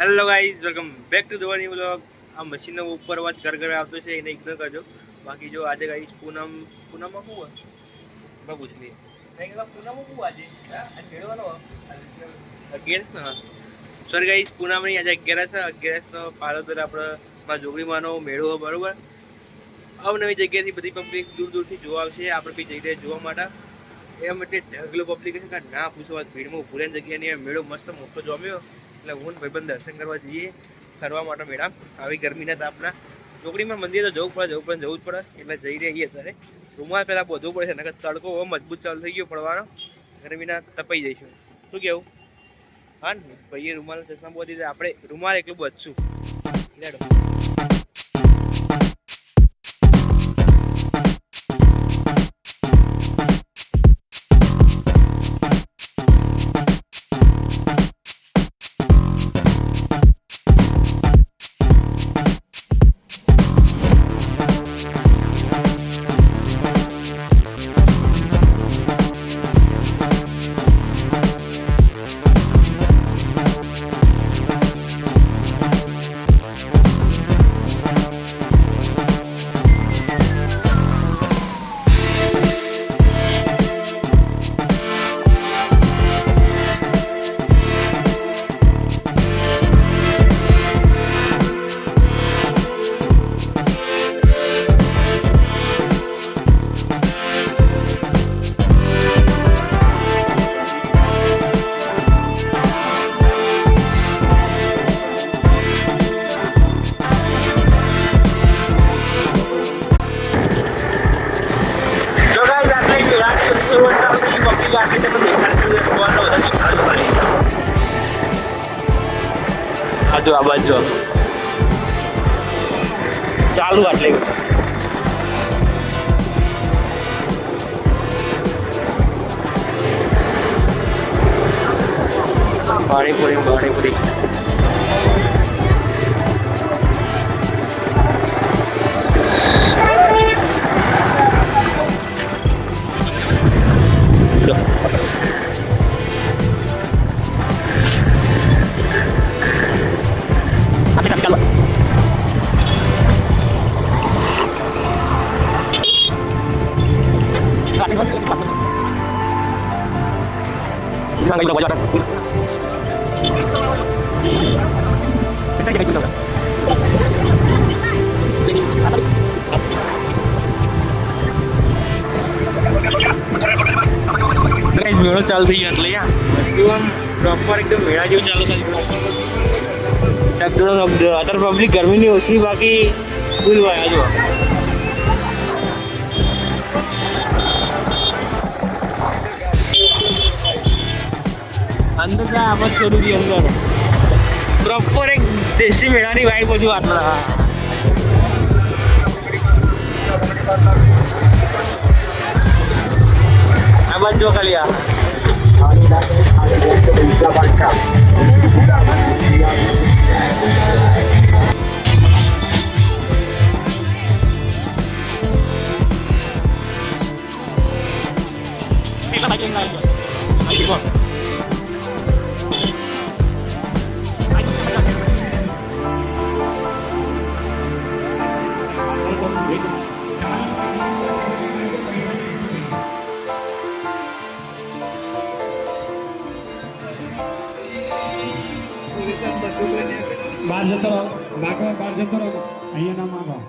Hello guys, welcome back to the new vlog. આ મશીનનો ઉપર અવાજ ઘર આવતો છે, એને ઇગ્નોર કરજો. બાકી જો આજે ગાઈઝ પૂનમમાં શું હોય મેં પૂછી લઈએ. પૂનમમાં શું આજે ખેડવાનો 11 સોરી ગાઈઝ, પૂનમની આજે 11 પાલોદર આપણે જોગણીમાંનો મેળો બરોબર. અવનવી જગ્યાએથી બધી પબ્લિક દૂર દૂરથી જોવા આવશે. આપણે બી જઈ રહ્યા જોવા માટે. એ માટે ઢગલો પબ્લિક છે, ના પૂછવા ભીડમાં ભૂલેન જગ્યાની મેળો મસ્ત મોટો જમ્યો. એટલે હું ભાઈબંધ દર્શન કરવા જઈએ ફરવા માટે મેળા. આવી ગરમીના તાપના ચોકડીમાં મંદિર તો જવું જ પડે એટલે જઈ રહીએ અત્યારે. રૂમાલ પહેલાં બધું પડે છે, નકર તડકો મજબૂત ચાલુ થઈ ગયો પડવાનો. ગરમીના તપાઈ જઈશું. શું કેવું? હા ને ભાઈએ રૂમાલ ચશ્મા બોધી આપણે રૂમાલ એટલું બચશું. આજુ આ બાજુ ચાલુ આટલે પાણીપુરી મેળો ચાલુ થઈ ગયો એટલે આમ પ્રોપર એકદમ મેળા જેવું ચાલુ થઈ ગયું. અત્યારે પબ્લિક ગરમીની ઓછી, બાકી ફૂલ હોય. જો અંદર આમાં શરૂ થી અંદર પ્રોપર એક દેશી મેળાની વાઈબ બધું આટલા. આ બાજુ ખાલી આ બહાર જતો રહો, માગવા બહાર જતો રહો, અહીંયા ના માગવા.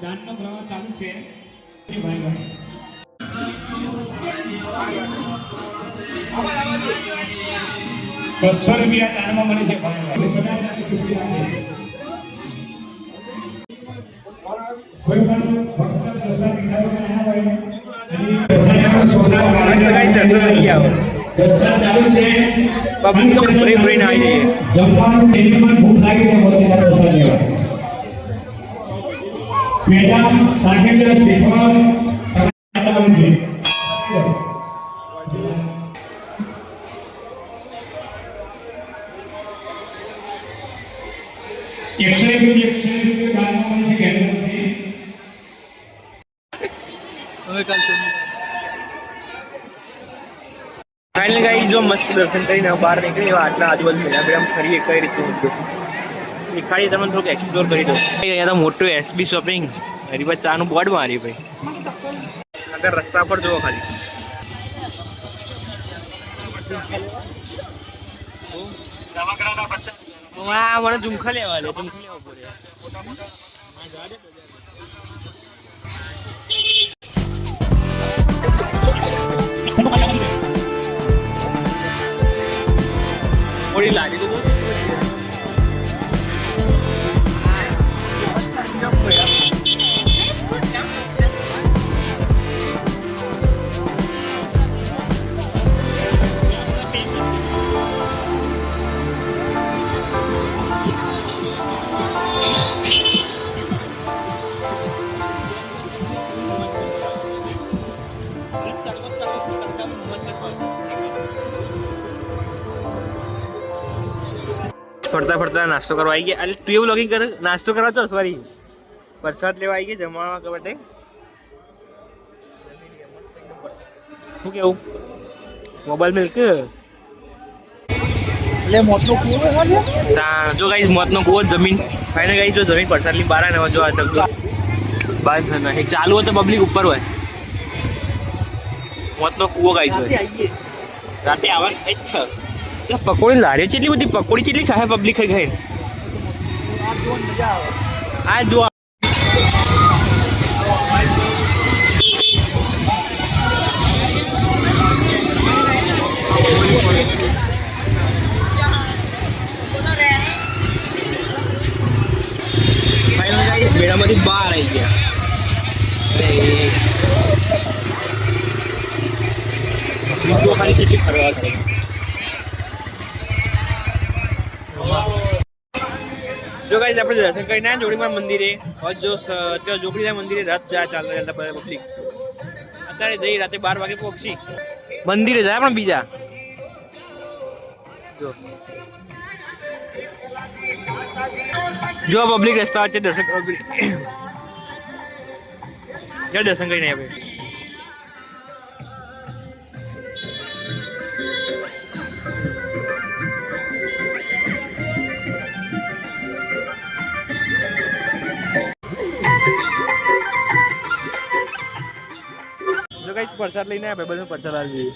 દાનનો પ્રવાહ ચાલુ છે. ભાઈ ભાઈ 200 રૂપિયા દાનમાં મળે છે. ભાઈ સદાયની સુવિધા કોઈ પણ ભક્ત પ્રસાદ વિતરણ હોય અને પ્રસાદનો સોના દર્શન ચાલુ છે. પબ્લિક તો ભરી આવી જઈએ. જમવાનું ટેબલમાં ભૂખ લાગી તો પછી પ્રસાદ લેવા. મેડમ સાકેન્દ્ર શ્રીફળ તમારી ₹100 દાનમાં મળે છે કેન્દ્રથી. હવે કાલ ફાઇનલ ગાઈસ જો મસ્ત દર્શન કરીને બહાર નીકળી આટલા આજુબાજુ મેળા ફરીએ કઈ રીતે દેખાડીએ તમને થોડુંક એક્સપ્લોર કરી દો. અહીંયા તો મોટું એસબી શોપિંગ હરિભાઈ ચાનું બોર્ડ મારી ભાઈ આગળ રસ્તા પર જુઓ ખાલી. મને ઝુમખા લેવા લે ઝુમખા લેવા પડે. થોડી લાડી તો ફરતા ફરતા નાસ્તો કરવા આવી ગયા. અરે તું એવું લોગિંગ કર નાસ્તો કરવા તો સોરી પ્રસાદ લેવા આવી ગયા જમવા માટે. શું કેવું મોબાઈલ મિલ્ક એટલે મોટો કૂવો હોય જો ગાઈસ મોતનો કૂવો જમીન ફાઈને ગાઈસ જો જમીન પ્રસાદની બહાર ને જો આ તક બાર નહીં ચાલુ હોય તો પબ્લિક ઉપર હોય. મોતનો કૂવો ગાઈસ હોય રાતે આવવાનું જ છે. પકોડી લારીઓ કેટલી બધી પકોડી કેટલી ખાય પબ્લિક ખાઈ ખાઈ આ જો મેળામાંથી બહાર આવી ગયા. ખાલી કેટલી ફરવા કરે. જો ગાઈસ આપણે દર્શન કરીને જોડીમાં મંદિરે જો ત્યાં જોગડીના મંદિરે રથ જાય ચાલતા પબ્લિક અત્યારે જઈ રાતે 12 વાગે પહોંચી મંદિરે જાય પણ બીજા જો પબ્લિક રસ્તા વચ્ચે દર્શન દર્શન કરીને આવે. પ્રસાદ લઈને ભાઈ બધું પ્રસાદ આવી